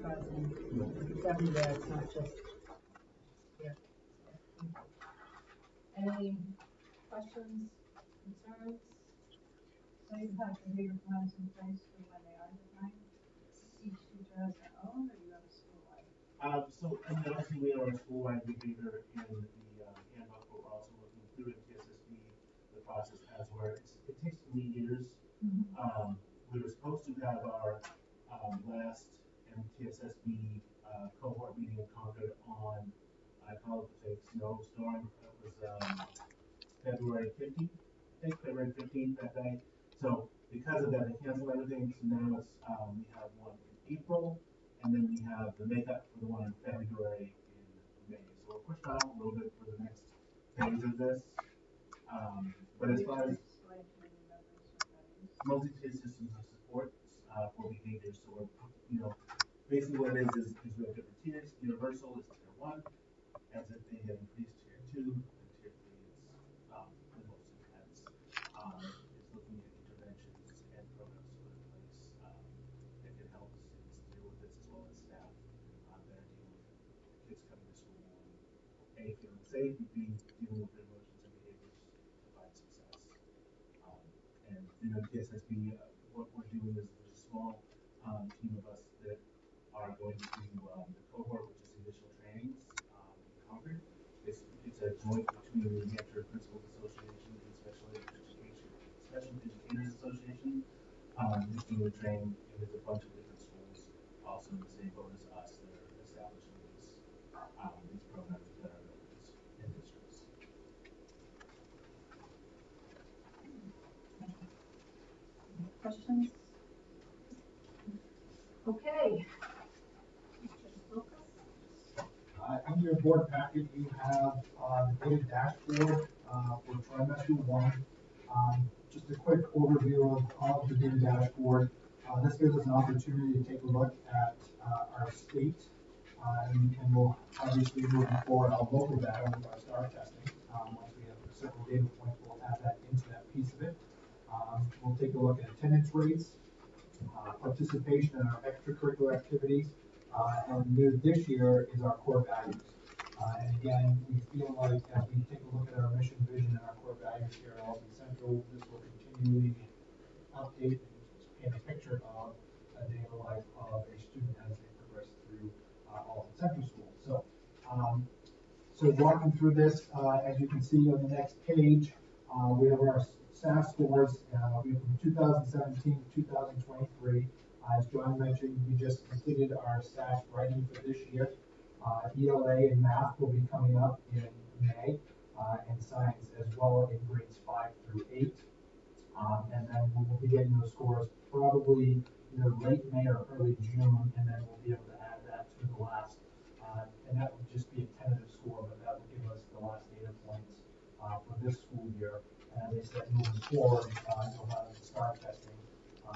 present. It's everywhere, it's not just here. Any questions, concerns? So you have behavior plans in place for when they are defined? Each teacher has their own, or you have a school-wide? So, I mean, obviously we have our school-wide behavior in the handbook, but we're also looking through in TSSB. The process has where it takes 3 years. We were supposed to have our last MTSSB cohort meeting in Concord on, I call it the fake snowstorm. It was February 15th, I think, February 15th that day. So because of that, they canceled everything. So now it's we have one in April, and then we have the makeup for the one in February in May. So we're pushed out a little bit for the next phase of this. But as far as multi-tier systems of support for behavior, so we're, basically what it is we have different tiers. Universal is tier 1. As if they get increased tier 2, and tier 3 is the most intense. It's looking at interventions and programs to put in place that can help students deal with this, as well as staff that are dealing with kids coming to school and A, feeling safe, and B, dealing with their emotions and behaviors to find success. And TSSB, what we're doing is there's a small team of us that are going to the cohort, which is the initial trainings in Concord. It's a joint between the New Hampshire Principals Association and Special Educators Association. Just doing the training, and there's a bunch of different schools also in the same boat as us that are establishing these programs that are in districts. Questions? Okay. On your board packet, you have the data dashboard for trimester 1. Just a quick overview of all of the data dashboard. This gives us an opportunity to take a look at our state, and we'll obviously moving forward our local data with our STAR testing. Once we have several data points, we'll add that into that piece of it. We'll take a look at attendance rates, participation in our extracurricular activities, and new this year is our core values. And again, we feel like as we take a look at our mission, vision, and our core values here at Alton Central, this will continually update and paint a picture of a day in the life of a student as they progress through Alton Central School. So walking through this, as you can see on the next page, we have our SAS scores from 2017 to 2023. As John mentioned, we just completed our SAS writing for this year. ELA and math will be coming up in May, and science as well in grades 5 through 8. And then we will be getting those scores probably either late May or early June, and then we'll be able to add that to the last. And that would just be a tentative score, but that will give us the last data points for this school year. And as I said, moving forward, we'll have the STAR testing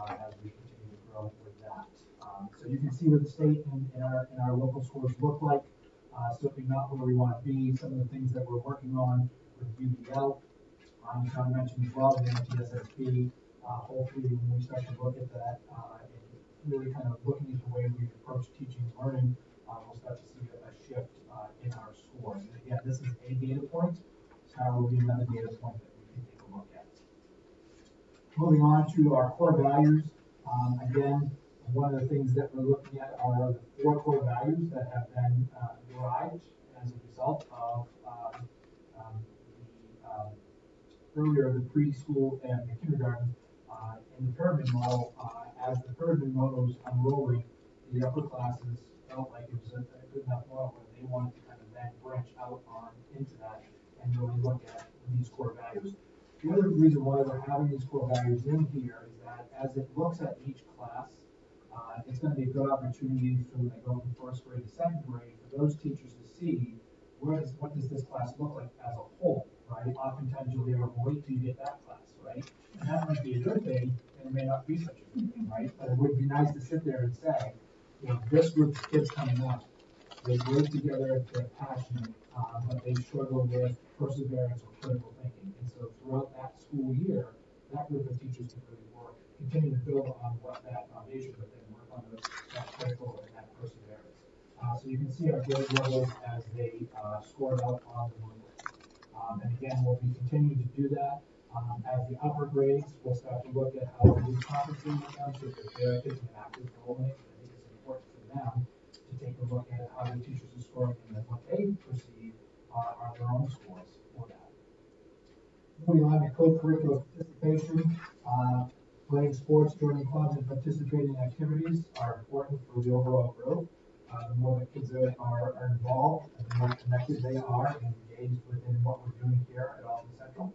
as we continue to grow with that. So you can see what the state and our local scores look like. Certainly not where we want to be. Some of the things that we're working on with UDL. John mentioned as well the MTSSB. Hopefully, when we start to look at that and really kind of looking at the way we approach teaching and learning, we'll start to see a shift in our scores. And again, this is a data point. So will be another data point that we can take a look at. Moving on to our core values. Again, one of the things that we're looking at are the 4 core values that have been derived as a result of earlier the preschool and the kindergarten in the pyramid model. As the pyramid model was unrolling, the upper classes felt like it was a good enough model where they wanted to kind of then branch out on into that and really look at these core values. The other reason why we're having these core values in here is that as it looks at each class, it's going to be a good opportunity for when they go from first grade to second grade for those teachers to see what does this class look like as a whole, right? Oftentimes you'll be able to wait till you get that class, right? And that might be a good thing, and it may not be such a good thing, right? But it would be nice to sit there and say, this group of kids coming up, they work together, they're passionate, but they struggle with perseverance or critical thinking. And so throughout that school year, that group of teachers can really continue to build on what that foundation, but then work on that critical and that perseverance So you can see our grade levels as they scored out on the rubric. And again, we'll be continuing to do that. As the upper grades, we'll start to look at how we compensate them, so that they're taking an active role in it. I think it's important for them to take a look at how the teachers are scoring and then what they perceive are their own scores for that. Moving on to co-curricular participation, playing sports, joining clubs, and participating in activities are important for the overall growth. The more the kids are involved, and the more connected they are and engaged within what we're doing here at Alton Central.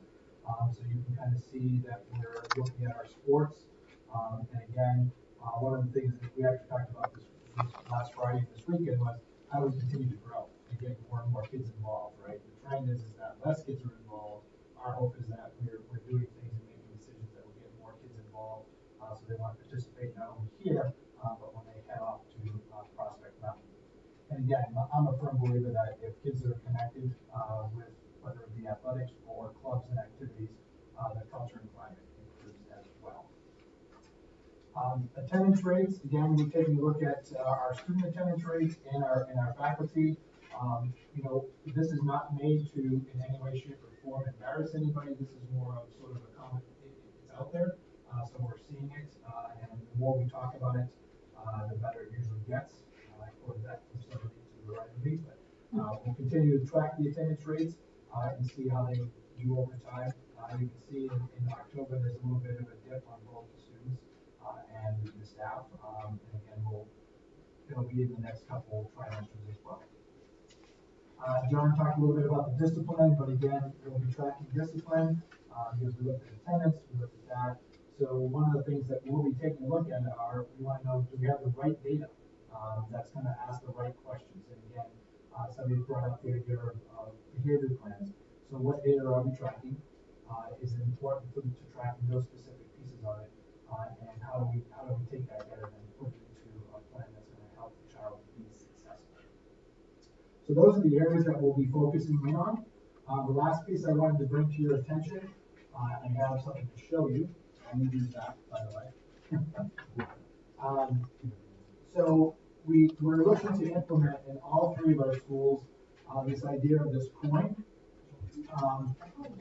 So you can kind of see that we're looking at our sports. And again, one of the things that we actually talked about this last Friday and this weekend was how do we continue to grow and get more and more kids involved, right? The trend is that less kids are involved. Our hope is that we're doing things and making decisions that will get more kids involved, so they want to participate not only here, but when they head off to Prospect Mountain. And again, I'm a firm believer that if kids are connected with whether it be athletics or clubs and activities, the culture and climate improves as well. Attendance rates, again, we're taking a look at our student attendance rates and our faculty. You know, this is not made to in any way, shape, or form embarrass anybody. This is more of sort of a common, it's out there, so we're seeing it, and the more we talk about it, the better it usually gets. I quoted that from somebody to the right of me, but we'll continue to track the attendance rates and see how they do over time. You can see in October there's a little bit of a dip on both the students and the staff, and again, it'll be in the next couple of trimesters as well. John talked a little bit about the discipline, but again, we'll be tracking discipline because we looked at attendance, we looked at that. So one of the things that we'll be taking a look at are, we want to know, do we have the right data that's going to ask the right questions? And again, somebody brought up the idea of behavior plans. So what data are we tracking? Is it important for them to track those specific pieces of it? And how do we take that data and put it into a plan that's going to help the child be successful? So those are the areas that we'll be focusing in on. The last piece I wanted to bring to your attention, and have something to show you. I need these back, by the way. So we're looking to implement in all three of our schools this idea of this coin.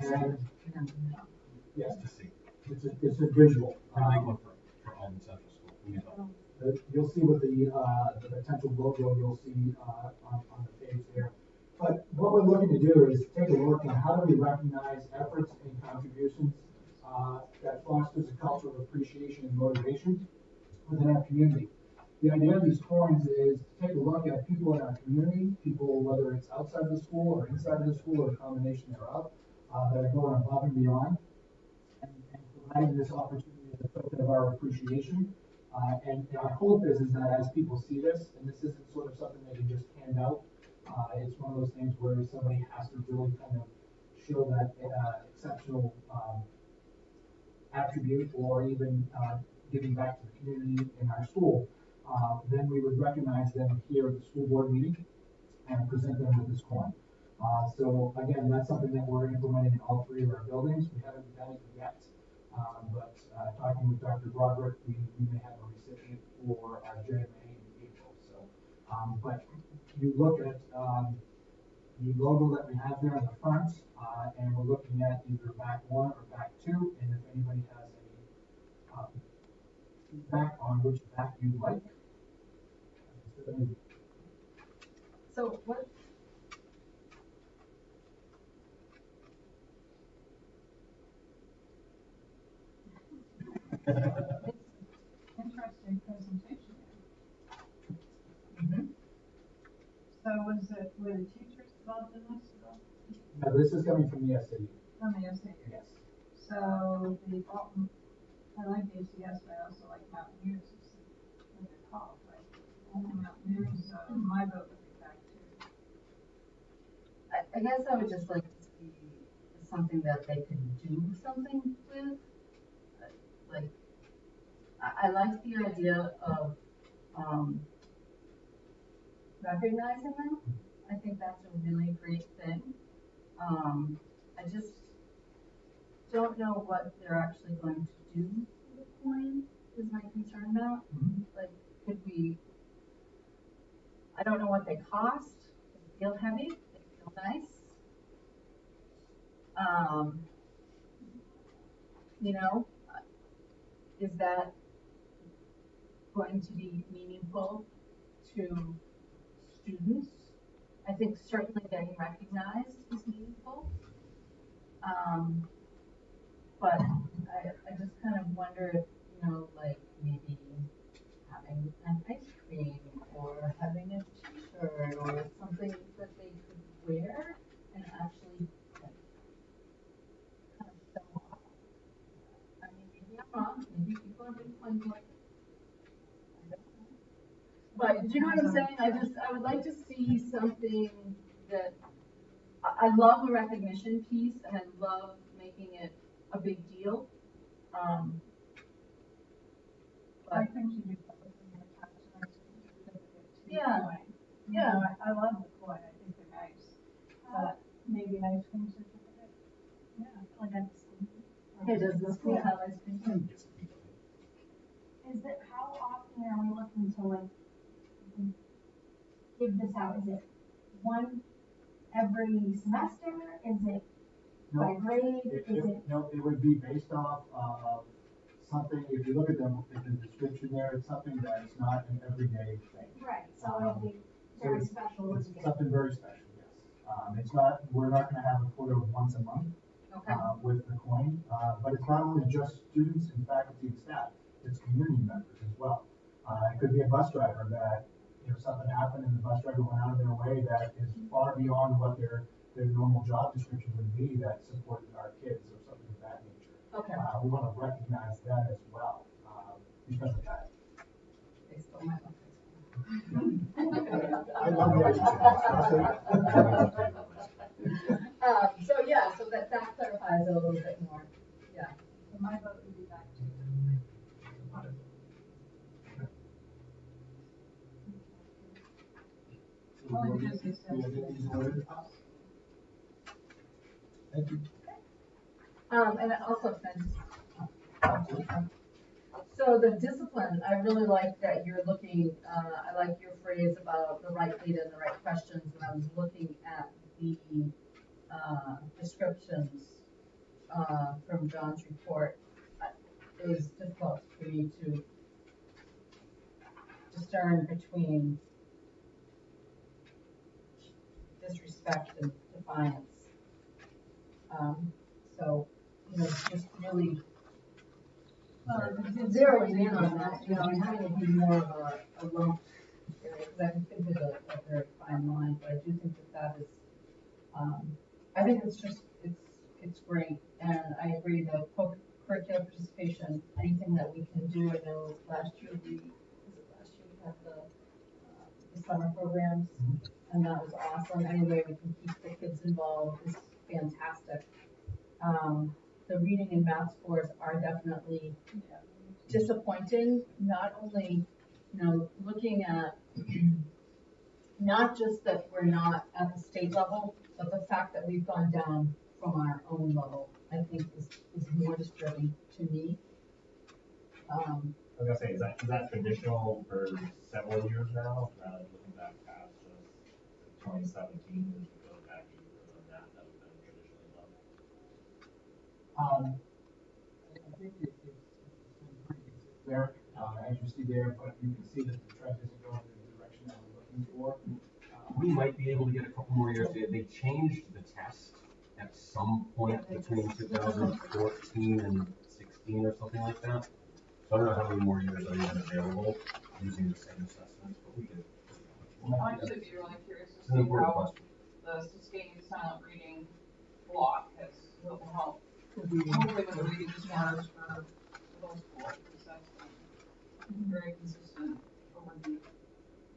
And yes, it's a visual. For Alton Central School. You'll see with the potential logo you'll see on the page there. But what we're looking to do is take a look at how do we recognize efforts and contributions that fosters a culture of appreciation and motivation within our community. The idea of these coins is to take a look at people in our community, people whether it's outside of the school or inside of the school or a combination thereof, that are going above and beyond and providing this opportunity as a token of our appreciation. And our hope is that as people see this, and this isn't sort of something they can just hand out, it's one of those things where somebody has to really kind of show that exceptional attribute or even giving back to the community in our school. Then we would recognize them here at the school board meeting and present them with this coin. So again, that's something that we're implementing in all three of our buildings. We haven't done it yet, but talking with Dr. Broderick, we may have a recipient for our JMA in April. So, but you look at the logo that we have there on the front, and we're looking at either back one or back two, and if anybody has any feedback on which back you'd like. So what? Interesting presentation. Mm-hmm. So were the teachers involved in this at all? No, this is coming from the SAU. From the SAU. Yes. So the Alton, I like ACS, but I also like Mountaineers, is what they're called, right? Alton Mountaineers, so my vote would be back to. I guess I would just like to see something that they can do something with. Like, I like the idea of recognizing them. I think that's a really great thing. I just don't know what they're actually going to do with the coin is my concern about. Mm-hmm. Like, could we, I don't know what they cost. They feel heavy. They feel nice. You know, is that going to be meaningful to students? I think certainly getting recognized is meaningful. But I just kind of wonder if, you know, like maybe having an ice cream or having a t-shirt or something that they could wear and actually like, kind of show off. I mean, maybe I'm wrong. Maybe people are being funny like it. I don't know. But do you know what I'm saying? I would like to see something that I love the recognition piece and I love making it a big deal. I think you do publicly attach an ice cream certificate to the Yeah. coin. Yeah. You know, I love the coin, I think they're nice, but maybe an ice cream certificate. Yeah, like at the school. Hey, does the school have ice cream? Is it, how often are we looking to like give this out? Is it one every semester? Is it by grade? Is it? No, it would be based off of something, if you look at the description there, it's something that's not an everyday thing. Right, so it'll be very special. It's something very special, yes. It's not, we're not gonna have a photo once a month. Okay. With the coin, but it's not only just students and faculty and staff, it's community members as well. It could be a bus driver that, you know, something happened and the bus driver went out of their way that is far beyond what their normal job description would be that supported our kids or something of that nature. Okay. We want to recognize that as well, because of that. They stole my book. I love the ice cream. So yeah, so that clarifies it a little bit more. Yeah. So my vote would be that too. Only because he says. Thank you. And it also thanks. So the discipline, I really like that you're looking, I like your phrase about the right data and the right questions. When I was looking at the descriptions from John's report, it was difficult for me to discern between disrespect and defiance. So, you know, just really zeroing in on that, you know, and having it be more of a lump area, because I think it's a very fine line, but I do think that is, I think it's just, it's great, and I agree that curricular participation, anything that we can do, I know last year we had the summer programs, and that was awesome. Any way we can keep the kids involved is fantastic. The reading and math scores are definitely disappointing. Not only, you know, looking at not just that we're not at the state level, but the fact that we've gone down from our own level, I think is more disturbing to me. I was gonna say, is that traditional for several years now? Rather than looking back past just 2017, as we go back even further than that has been traditionally low. I think it's been pretty consistent there, as you see there, but you can see that the trend isn't going in the direction that we're looking for. We might be able to get a couple more years. They changed the test at some point between 2014 and 16 or something like that. So I don't know how many more years are even available using the same assessments, but we could. I'd actually be really curious to It's an see important how question. the sustained silent reading block will help. Hopefully with the reading disorders for middle school, because that's been very consistent over the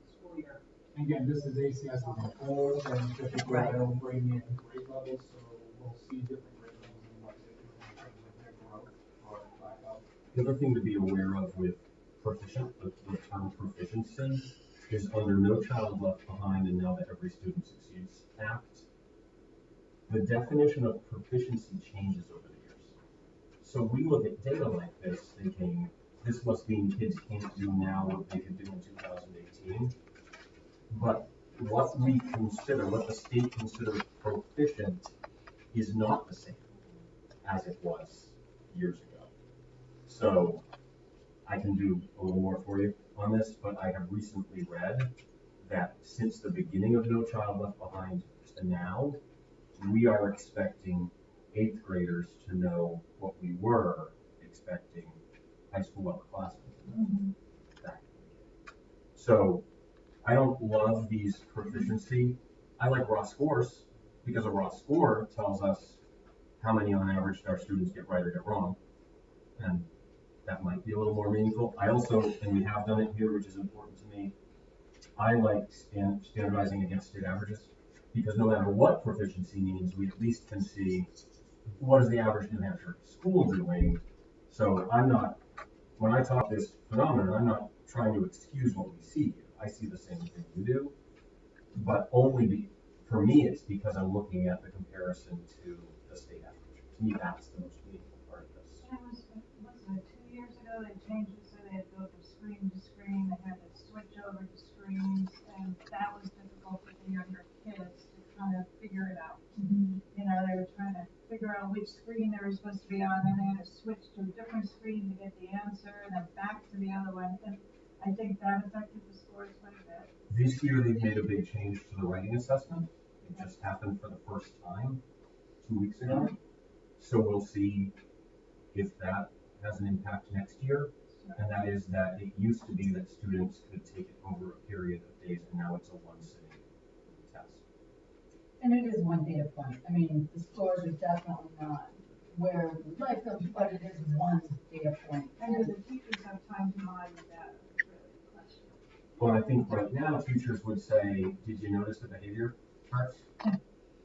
school year. Again, this is ACS as a whole, and typically they'll bring in grade levels, so we'll see different grade levels in what they're doing in terms of their growth or lack of. The other thing to be aware of with the term proficiency is under No Child Left Behind and Now That Every Student Succeeds Act, the definition of proficiency changes over the years. So we look at data like this thinking, this must mean kids can't do now what they could do in 2018. But what we consider, what the state considers proficient is not the same as it was years ago. So I can do a little more for you on this, but I have recently read that since the beginning of No Child Left Behind to now, we are expecting 8th graders to know what we were expecting high school upperclassmen to know back in the day. So I don't love these proficiency. I like raw scores because a raw score tells us how many on average our students get right or get wrong. And that might be a little more meaningful. I also, and we have done it here, which is important to me, I like standardizing against state averages because no matter what proficiency means, we at least can see what is the average New Hampshire school doing. So I'm not, when I talk this phenomenon, I'm not trying to excuse what we see here. I see the same thing you do, but for me, it's because I'm looking at the comparison to the state average. To me, that's the most meaningful part of this. And was it 2 years ago, they changed it so they had to go from screen to screen, they had to switch over to screens, and that was difficult for the younger kids to kind of figure it out. You know, they were trying to figure out which screen they were supposed to be on, and they had to switch to a different screen to get the answer, and then back to the other one, and I think that affected the scores quite a bit. This year, they've made a big change to the writing assessment. It just happened for the first time 2 weeks ago. So we'll see if that has an impact next year. And that is that it used to be that students could take it over a period of days, and now it's a one-sitting test. And it is one data point. I mean, the scores are definitely not where we like them, but it is one data point. And do the teachers have time to monitor that? Is really the question. Well, I think right now teachers would say, did you notice the behavior charts?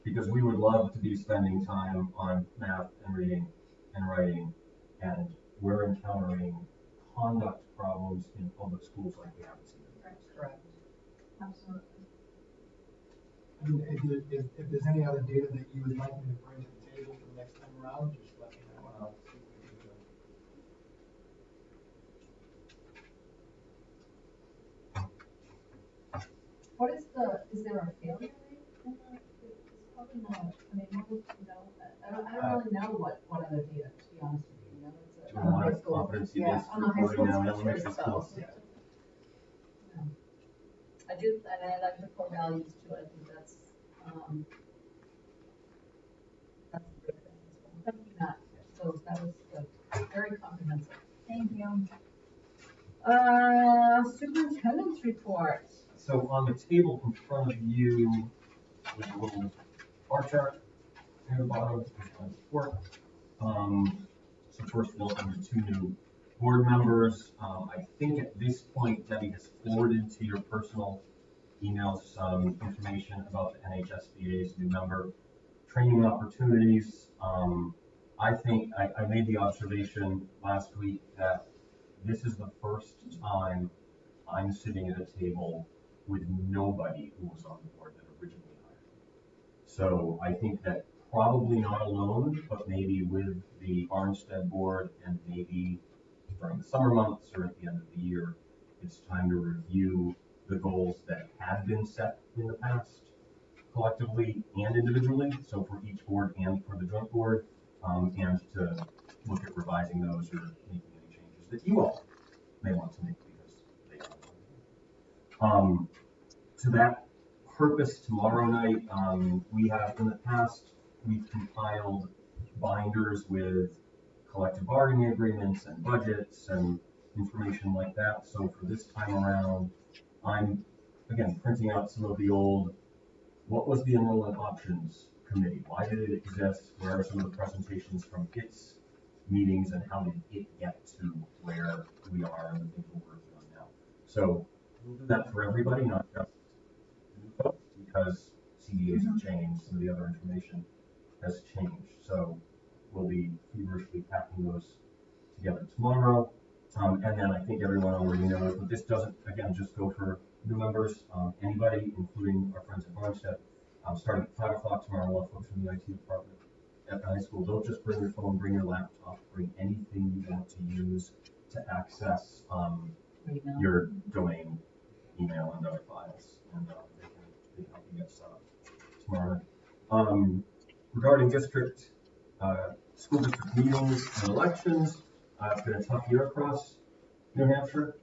Because we would love to be spending time on math and reading and writing, and we're encountering conduct problems in public schools like we haven't seen in the past. Correct. Absolutely. I mean, if there's any other data that you would like me to bring to the table for the next time around, just let me know and I'll see what we can do. What is there a failure rate in the, it's probably not, I mean, what is, you know, I don't really know what other data, to be honest with you, you know, it's A lot of competency-based on the high school reporting now in especially, elementary schools. so. Yeah. I do, and I like the core values too, I think that's a great thing as well. Thank you, Matt, so that was very comprehensive. Thank you. Superintendent's report. So on the table in front of you, there's a little bar chart near the bottom of my report. So first, welcome to 2 new board members. I think at this point, Debbie has forwarded to your personal emails some information about the NHSBA's new member training opportunities. I think I made the observation last week that this is the first time I'm sitting at a table with nobody who was on the board that originally hired me. So I think that probably not alone, but maybe with the Armstead board and maybe during the summer months or at the end of the year, it's time to review the goals that had been set in the past collectively and individually. So for each board and for the joint board, and to look at revising those or making any changes that you all may want to make because they are. To that purpose, tomorrow night, we have in the past, we've compiled binders with collective bargaining agreements and budgets and information like that. So for this time around, I'm, again, printing out some of the old, what was the enrollment options committee? Why did it exist? Where are some of the presentations from its meetings and how did it get to where we are and the things we're working on now? So we'll do that for everybody, not just new folks, because CDAs have changed, some of the other information has changed. So we'll be feverishly packing those together tomorrow. And then I think everyone already knows, but this doesn't, again, just go for new members, anybody, including our friends at Barnstead. Starting at 5 o'clock tomorrow, we'll have folks from the IT department at the high school. Don't just bring your phone, bring your laptop, bring anything you want to use to access your domain email and other files, and they can help you get set up tomorrow. Regarding district, school district meetings and elections, it's been a tough year across New Hampshire.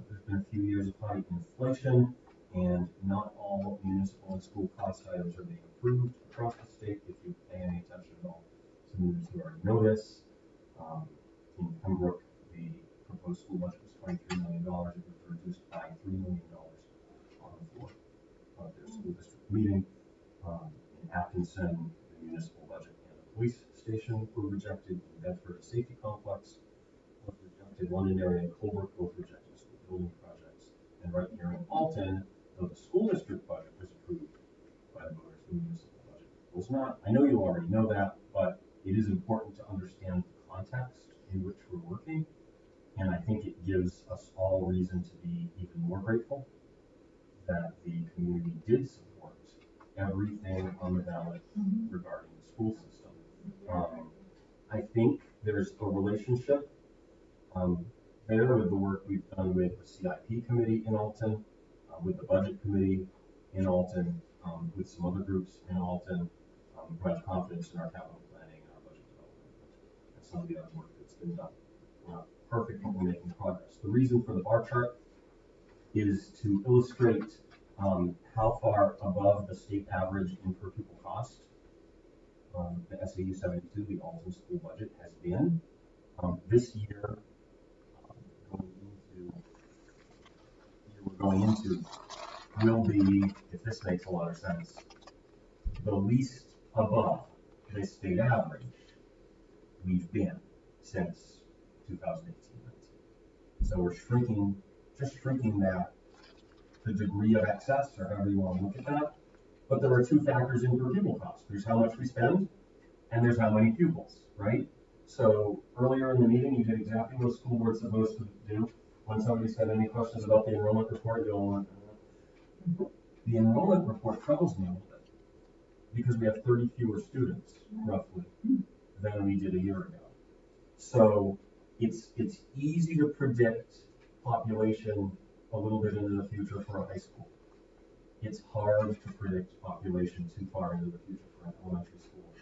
There's been a few years of high inflation, and not all municipal and school cost items are being approved across the state. If you pay any attention at all to news, you already know this. In Pembroke, the proposed school budget was $23 million. It was reduced by $3 million on the floor of their school district meeting. In Atkinson, the municipal budget and the police station were rejected. In Bedford, a safety complex was rejected. Londonderry and Colbrook both rejected school building projects. And right here in Alton, though the school district budget was approved by the voters, the municipal budget was not. I know you already know that, but it is important to understand the context in which we're working. And I think it gives us all reason to be even more grateful that the community did support everything on the ballot regarding the school system. I think there's a relationship there with the work we've done with the CIP committee in Alton, with the budget committee in Alton, with some other groups in Alton, who have confidence in our capital planning and our budget development, and some of the other work that's been done. We're not perfect, but we're making progress. The reason for the bar chart is to illustrate how far above the state average in per pupil cost the SAU 72, the Alton school budget, has been. This year, we're going into will be, if this makes a lot of sense, the least above the state average we've been since 2018-19. So we're shrinking, just shrinking that, the degree of excess, or however you want to look at that. But there are two factors in per pupil cost. There's how much we spend, and there's how many pupils, right? So earlier in the meeting, you did exactly what a school board's supposed to do. When somebody said any questions about the enrollment report, you'll the enrollment report troubles me a little bit because we have 30 fewer students, roughly, than we did a year ago. So it's easy to predict population a little bit into the future for a high school. It's hard to predict population too far into the future for an elementary school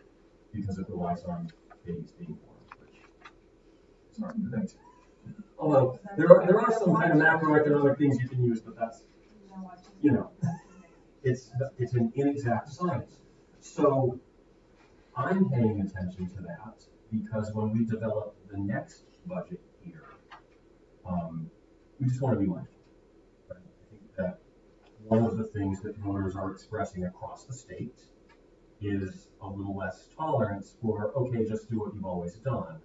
because it relies on babies being born, which is hard to predict. Although there are some kind of macroeconomic things you can use, but that's, you know, it's an inexact science. So I'm paying attention to that because when we develop the next budget year, we just want to be mindful. Right? I think that one of the things that voters are expressing across the state is a little less tolerance for, okay, just do what you've always done,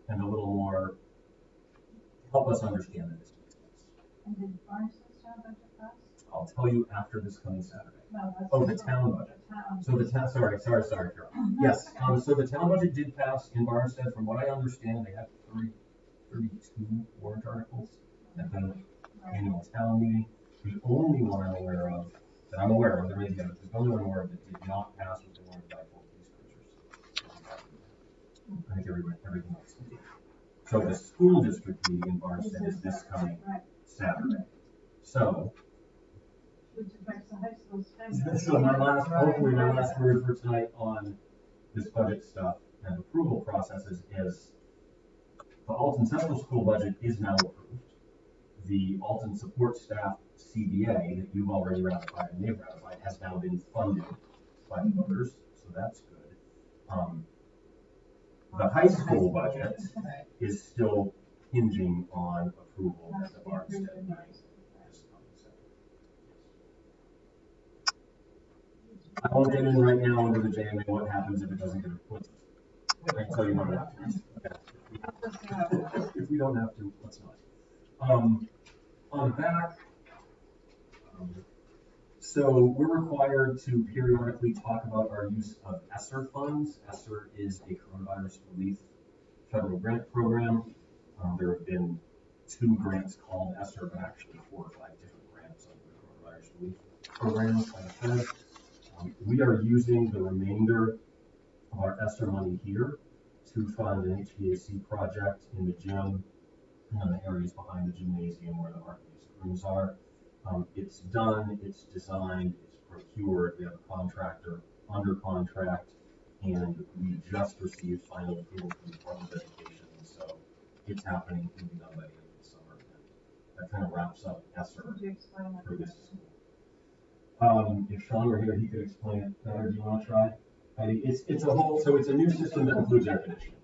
and a little more, help us understand that this makes sense. And did Barnstead's town budget pass? I'll tell you after this coming Saturday. No, that's. Oh, the town budget. The town. So the town, sorry, Carol. Yes, so the town budget did pass in Barnstead. From what I understand, they had 32 warrant articles at the annual town meeting. The only one I'm aware of, there may be others, the only one I'm aware of that did not pass was the one by full police cruisers. I think everything else did. So the school district meeting in Barnstead is this coming Saturday. So, Which affects the high school spending. so hopefully my last word for tonight on this budget stuff and approval processes is the Alton Central School budget is now approved. The Alton Support Staff CBA that you've already ratified and they've ratified has now been funded by the voters, so that's good. The high school budget is still hinging on approval at the Barnstead meeting. I won't get in right now into the JMA what happens if it doesn't get approved. I can tell you what happens. If we don't have to, let's not. On the back, so we're required to periodically talk about our use of ESSER funds. ESSER is a coronavirus relief federal grant program. There have been 2 grants called ESSER, but actually 4 or 5 different grants under the coronavirus relief program by the Fed. We are using the remainder of our ESSER money here to fund an HVAC project in the gym and the areas behind the gymnasium where the art music rooms are. It's done, it's designed, it's procured, we have a contractor under contract, and we just received final approval from the Department of Education, so it's happening, it'll be done by the end of the summer. And that kind of wraps up ESSER Could you explain that? for this school. If Sean were here, he could explain it better. Do you want to try? It's a whole, so it's a new system that includes air conditioning.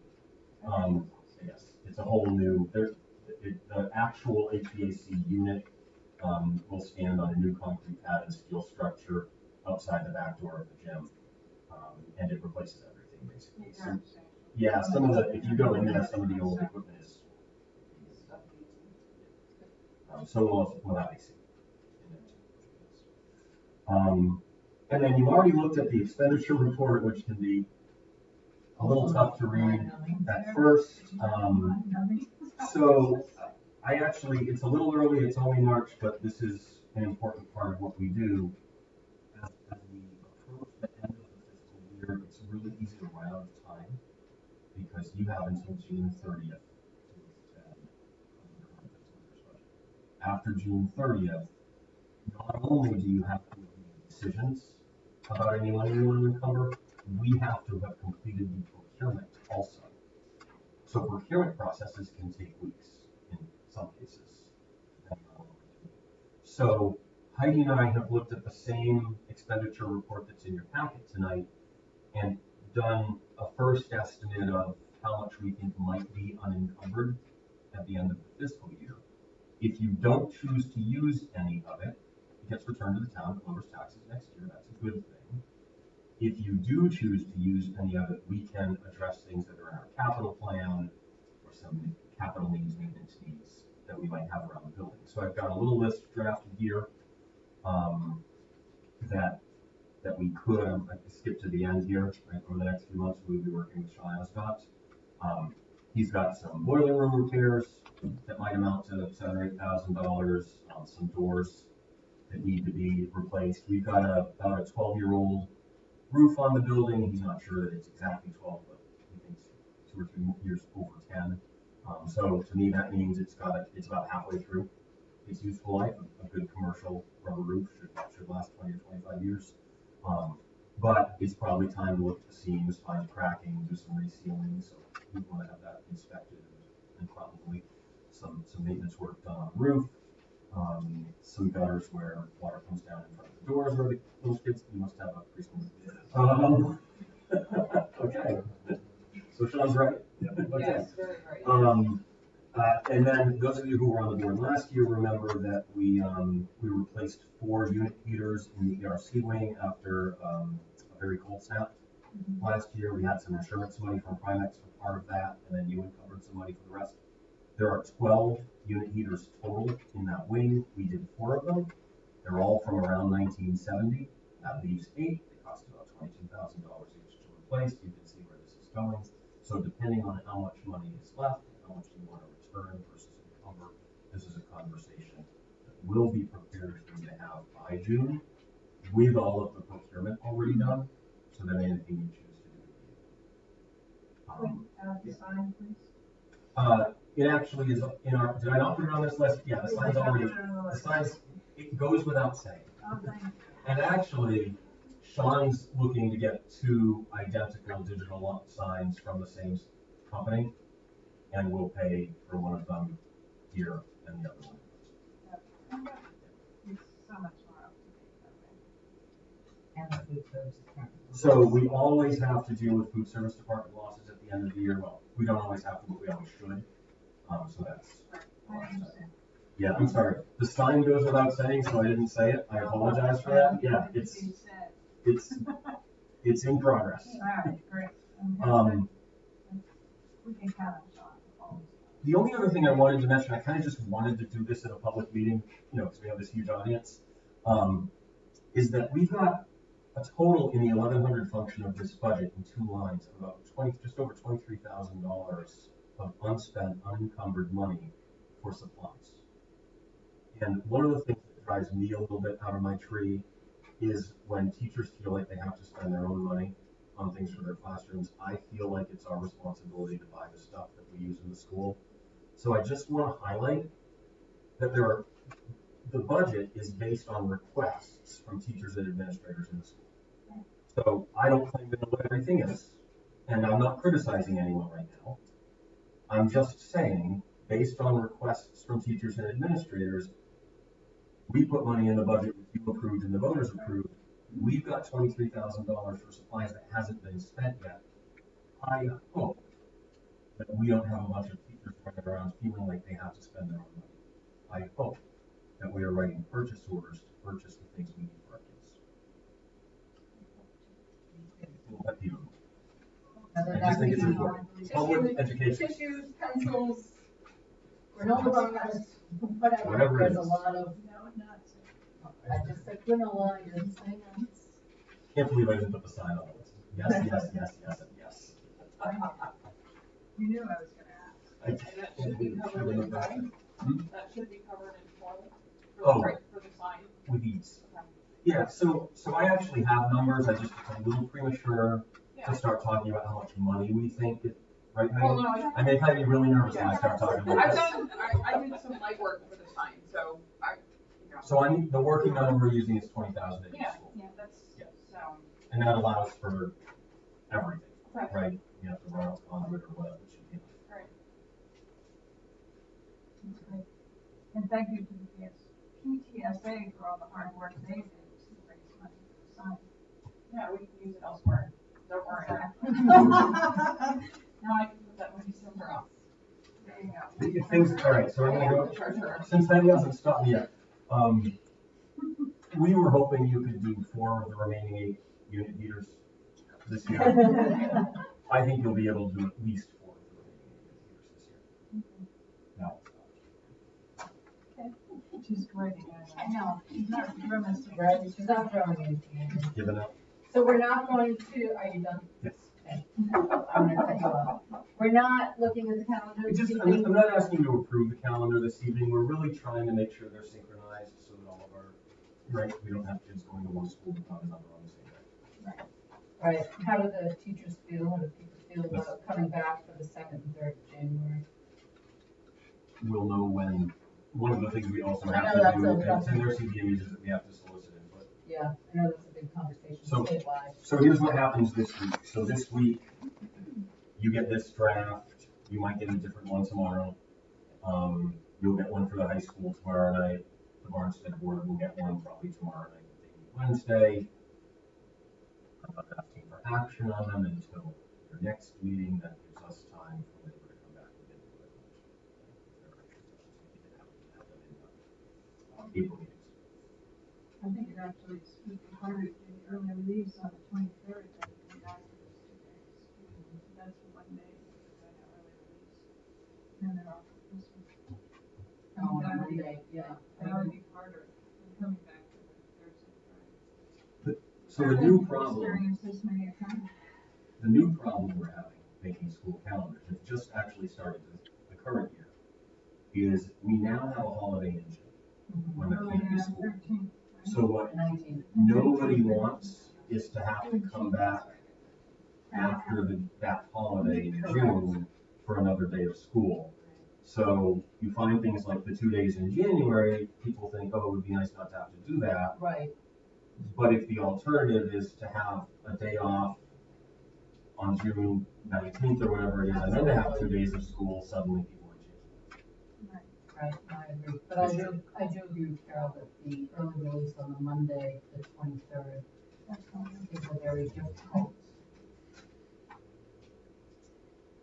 Yes, it's a whole new, the actual HVAC unit will stand on a new concrete pad and steel structure outside the back door of the gym. And it replaces everything basically. So, yeah, some of the, if you go in there, some of the old equipment is, so we'll have AC. And then you already looked at the expenditure report, which can be a little tough to read at first. So I actually, it's a little early, it's only March, but this is an important part of what we do. As we approach the end of the fiscal year, it's really easy to run out of time because you have until June 30th to expend on the current fiscal year's budget. After June 30th, not only do you have to make decisions about any money you want to encumber, we have to have completed the procurement also. So procurement processes can take weeks in some cases, depending on what we're doing. So Heidi and I have looked at the same expenditure report that's in your packet tonight and done a first estimate of how much we think might be unencumbered at the end of the fiscal year. If you don't choose to use any of it, it gets returned to the town, it lowers taxes next year, that's a good thing. If you do choose to use any of it, we can address things that are in our capital plan or some capital needs, maintenance needs that we might have around the building. So I've got a little list drafted here that we could, I can skip to the end here, right? Over the next few months, we'll be working with Sean Ascott. He's got some boiler room repairs that might amount to $7,000 or $8,000, some doors that need to be replaced. We've got about a 12-year-old roof on the building. He's not sure that it's exactly 12, but he thinks 2 or 3 years over 10. So to me, that means it's about halfway through its useful life. A good commercial rubber roof should last 20 or 25 years. But it's probably time to look at the seams, find cracking, do some resealing. So we want to have that inspected and probably some maintenance work done on the roof. Some gutters where water comes down in front of the doors where those kids, you must have a preschool. Okay. So Sean's right. Okay. Yes, very right. And then those of you who were on the board last year remember that we replaced 4 unit heaters in the ERC wing after a very cold snap. Last year we had some insurance money from Primex for part of that, and then you encumbered some money for the rest. There are 12 unit heaters total in that wing. We did 4 of them. They're all from around 1970. That leaves 8. They cost about $22,000 each to replace. You can see where this is going. So depending on how much money is left, how much you want to return versus encumber, this is a conversation that will be prepared for you to have by June with all of the procurement already done. So then anything you choose to do would be. The sign, please. It actually is in our, did I not put it on this list? Yeah, the sign's already, the sign's, it goes without saying. Oh, thank you. And actually, Sean's looking to get 2 identical digital signs from the same company, and we'll pay for one of them here and the other one. It's so much more up to date that way. And the food service department. So we always have to deal with food service department losses at the end of the year. Well, we don't always have to, but we always should. So that's. I understand. Yeah, I'm sorry. The sign goes without saying, so I didn't say it. I apologize for that. Yeah, it's in progress. All right, great. We can count on Sean. The only other thing I wanted to mention, I kind of just wanted to do this in a public meeting, because we have this huge audience, is that we've got a total in the 1100 function of this budget in 2 lines of about just over $23,000 of unspent, unencumbered money for supplies. And one of the things that drives me a little bit out of my tree is when teachers feel like they have to spend their own money on things for their classrooms. I feel like it's our responsibility to buy the stuff that we use in the school. So I just want to highlight that there are the budget is based on requests from teachers and administrators in the school. So I don't claim to know what everything is, and I'm not criticizing anyone right now. I'm just saying, based on requests from teachers and administrators, we put money in the budget that you approved and the voters approved. We've got $23,000 for supplies that hasn't been spent yet. I hope that we don't have a bunch of teachers running around feeling like they have to spend their own money. I hope that we are writing purchase orders to purchase the things we need for our kids. Let people. I just think it's important. Public education. Tissues, pencils, granola bars, whatever. Whatever it There's a is. lot of, No, nuts. I just said granola, I didn't say nuts. Can't believe I didn't put the sign on the list. Yes, yes, yes, yes, and yes. You knew I was gonna ask. I And that should be covered in foil. Hmm? That should be covered in foil Oh. for the sign. With these. Okay. Yeah, so I actually have numbers. I just, it's a little premature Yeah. to start talking about how much money we think it, right Well, now. no, I may kind of be really nervous when I start talking about I've this. I did some legwork for the sign, so So the working number we're using is 20,000 in Yeah. school. Yeah, that's, Yeah. so, And that allows for everything, right, right? You have to run off conduit or whatever it should be. right. That's great. And thank you to the PTSA for all the hard work they did to raise money for the sign. Yeah, we can use it elsewhere, don't worry. Now I can put that money somewhere else. There you go. If things, all right, so I'm gonna go, Treasurer. since that hasn't stopped me yet. We were hoping you could do 4 of the remaining 8 unit heaters this year. I think you'll be able to do at least 4 of the remaining 8 unit heaters this year. No. She's grinning. I know. She's not grimacing. Right, she's not throwing anything. Given up? So we're not going to, are you done? Yes. Okay. I'm gonna cut you off. We're not looking at the calendar. It's just, this I'm evening? not asking you to approve the calendar this evening. We're really trying to make sure they're synchronized so that all of our, right, we don't have kids going to one school but not another on the same day. Right, how do the teachers feel, how do people feel about coming back for the 2nd and 3rd of January? We'll know when, one of the things we also I have know to that's do, a- and that's it's in their CBAs, is that we have to solicit input. Yeah, I know that's a big conversation So- statewide. So here's what happens this week. So this week, you get this draft, you might get a different one tomorrow. You'll get one for the high school tomorrow night. The Barnstead board will get one probably tomorrow night, maybe Wednesday. I'm not asking for action on them until your next meeting. That gives us time for labor to come back and get into it. If there are extra sessions, we can have them in the April meetings. I think it actually is harder to do the early release on the 23rd than to come back for those 2 days. That's one day for doing an early release. And they're off for Christmas. I Oh, think that on would be, Monday, yeah. that would be harder than coming back for the Thursday, Friday. So the new I've problem. experienced this many a time. The new problem we're having making school calendars, it just actually started the current year, is we now have a holiday in June when there can't be school. 13th. So what 19. nobody wants is to have to come back after that holiday in June for another day of school. So you find things like the 2 days in January, people think, oh, it would be nice not to have to do that. Right, But if the alternative is to have a day off on June 19th or whatever it is, and then to have 2 days of school, suddenly people are changing. Right. right, I agree. But I do agree with Carol that the early release on the Monday, the 23rd, That's fine. is a very difficult.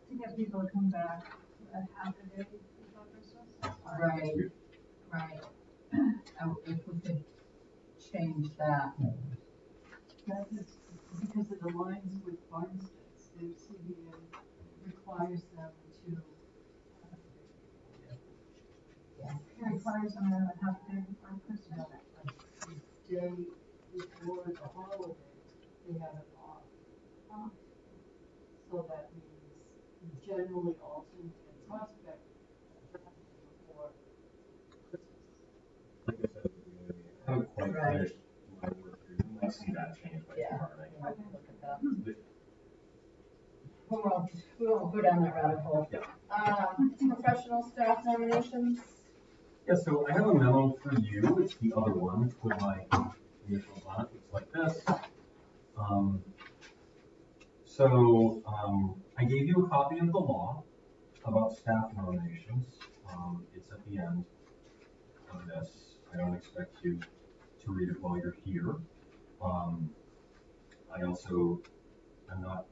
To get people to come back a half a day before Christmas, that's hard. Right, right. If we could change that. That is because it aligns with Barnstead's. Their CBA requires them to, It requires them to have a half day before Christmas. the day before the holiday, they have it off. So that means generally Alton and Prospect have it before Christmas. Like I said, I haven't quite Right. finished my work here. You might see that change by Yeah. tomorrow night. Look at that. We won't go down that rabbit hole. Yeah. Professional staff nominations. Yeah, so I have a memo for you. It's the other one with my initials on it. It's like this. I gave you a copy of the law about staff nominations. It's at the end of this. I don't expect you to read it while you're here. I also am not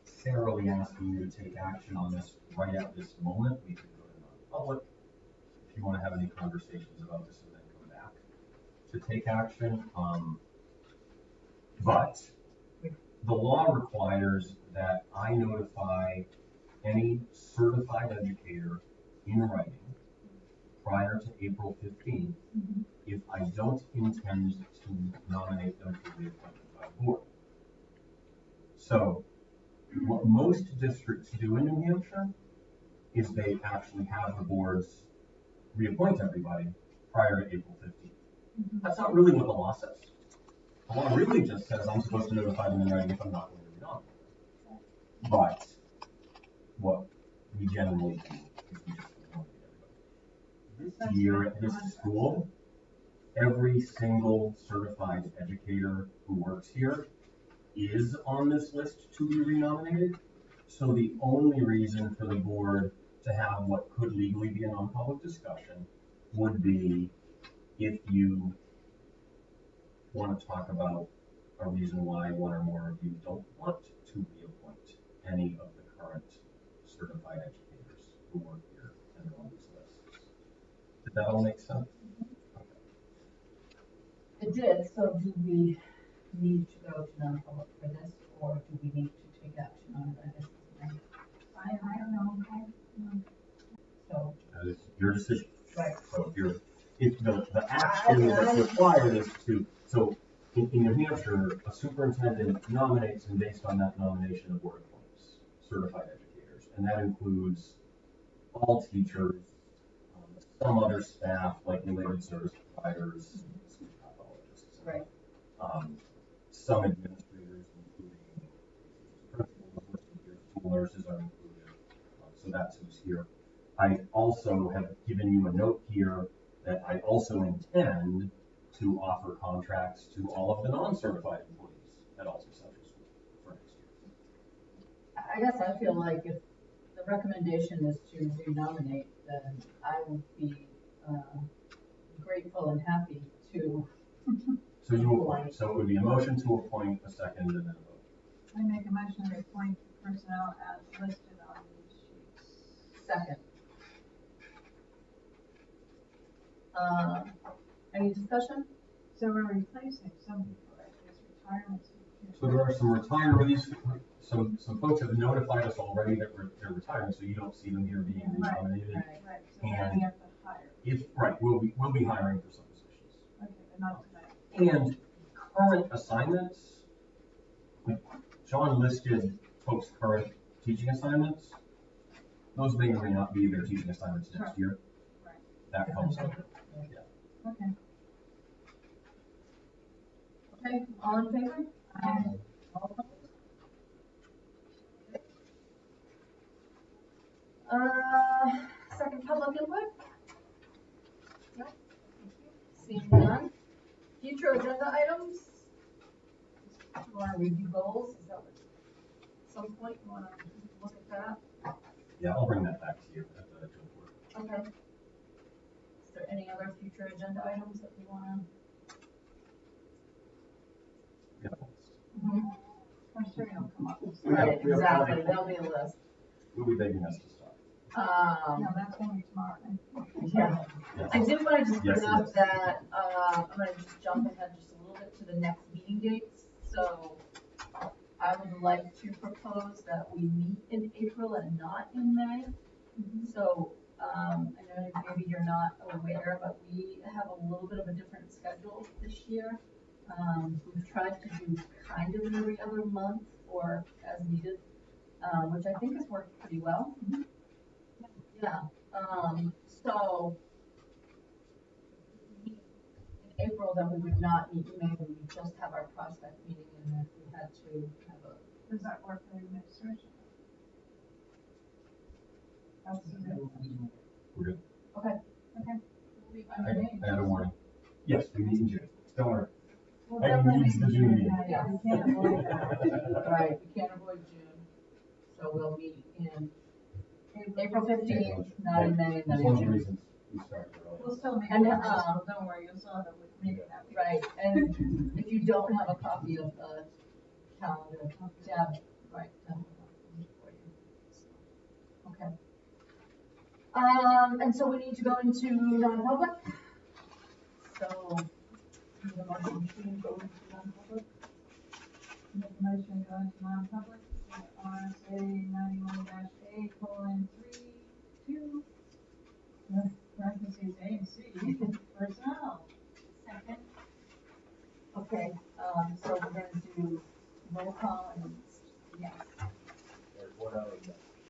necessarily asking you to take action on this right at this moment. We could go to non-public if you want to have any conversations about this and then come back to take action. But the law requires that I notify any certified educator in writing prior to April 15th if I don't intend to nominate them for reappointment by the board. So what most districts do in New Hampshire is they actually have the boards reappoint everybody prior to April 15th. That's not really what the law says. The law really just says I'm supposed to notify them in writing if I'm not going to renominate them. But what we generally do is we just nominate everybody. This year at this school, every single certified educator who works here is on this list to be renominated. So the only reason for the board to have what could legally be a non-public discussion would be if you want to talk about a reason why one or more of you don't want to reappoint any of the current certified educators who work here and are on these lists. Did that all make sense? Okay. It did, so do we need to go to non-public for this, or do we need to take action on it? I don't know. So. That is your decision. Right. So if the action that's required is to, so in New Hampshire, a superintendent nominates, and based on that nomination, the board appoints certified educators. And that includes all teachers, some other staff like related service providers, school pathologists. Right. Some administrators, including principals, listed here, school nurses are included. So that's who's here. I also have given you a note here that I also intend to offer contracts to all of the non-certified employees at Alton Central School for next year. I guess I feel like if the recommendation is to renominate, then I would be grateful and happy to. So you appoint. So it would be a motion to appoint, a second, and then a vote. I make a motion to appoint personnel as listed on these sheets. Second. Any discussion? So we're replacing some people, right? There's retirements. So there are some retirees, some folks have notified us already that they're retiring, so you don't see them here being renominated. Right, so then we have to hire. We'll be hiring for some positions. Okay, but not tonight. And current assignments, like John listed folks' current teaching assignments. Those may or may not be their teaching assignments next year. Right. That comes up. Yeah. Okay. Okay, all in favor? Aye. All opposed? Second public input? No? Seeing none. Future agenda items? You want to review goals? Is that what, at some point you want to look at that? Yeah, I'll bring that back to you at the joint board. Okay. Is there any other future agenda items that we want to? Yeah. I'm sure you'll come up with Right, we have exactly, plenty. there'll be a list. We'll be begging us to stop. No, that's gonna be tomorrow then. Yeah. Yes. I did want to just Yes, bring up yes. that, I'm gonna just jump ahead just a little bit to the next meeting dates. So I would like to propose that we meet in April and not in May. So, I know maybe you're not aware, but we have a little bit of a different schedule this year. We've tried to do kind of every other month or as needed, which I think has worked pretty well. Yeah, so in April, then we would not meet in May, we would just have our prospect meeting, and if we had to have a. Does that work for the administration? That's the We're good. Okay. Okay. I had a warning. Yes, we meet in June. Don't worry. We'll I definitely needs the meet June in meeting. June. Yeah, we can't avoid that. Right, we can't avoid June, so we'll meet in April April 15th, not in May, and That's then one in of the June. reasons we started early. We'll still make And, it, don't worry, you'll still have it, make it that week. Right, and if you don't have a copy of the calendar, Deb, right, Deb will have it for you. Okay. And so we need to go into non-public. So, need a motion to go into non-public. Make a motion to go into non-public, RSA 91-A:3, 2, parentheses A and C, personnel. Second. Okay, so we're gonna do roll call and